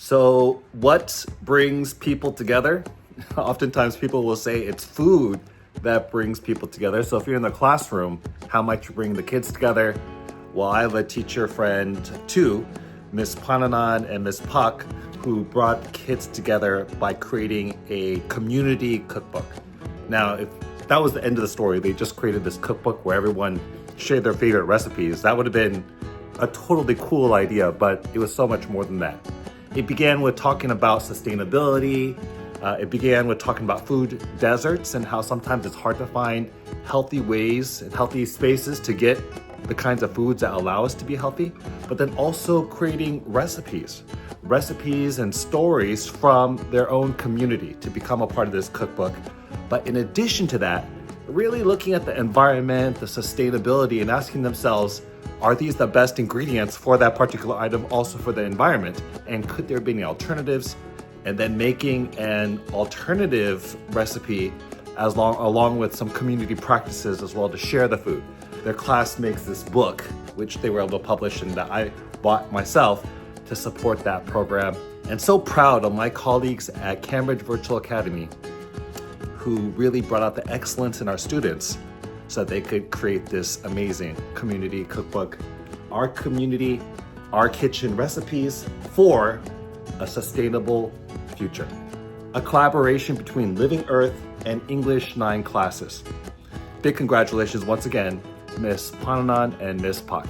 So what brings people together? Oftentimes people will say it's food that brings people together. So if you're in the classroom, how might you bring the kids together? Well, I have a teacher friend too, Miss Pananan and Miss Puck, who brought kids together by creating a community cookbook. Now, if that was the end of the story, they just created this cookbook where everyone shared their favorite recipes, that would have been a totally cool idea, but it was so much more than that. It began with talking about sustainability. It began with talking about food deserts and how sometimes it's hard to find healthy ways and healthy spaces to get the kinds of foods that allow us to be healthy, but then also creating recipes and stories from their own community to become a part of this cookbook. But in addition to that, really looking at the environment, the sustainability, and asking themselves, are these the best ingredients for that particular item, also for the environment? And could there be any alternatives? And then making an alternative recipe along with some community practices as well to share the food. Their class makes this book, which they were able to publish and that I bought myself to support that program. And so proud of my colleagues at Cambridge Virtual Academy who really brought out the excellence in our students so that they could create this amazing community cookbook. Our community, our kitchen recipes for a sustainable future. A collaboration between Living Earth and English 9 classes. Big congratulations once again, Miss Pananan and Miss Pak.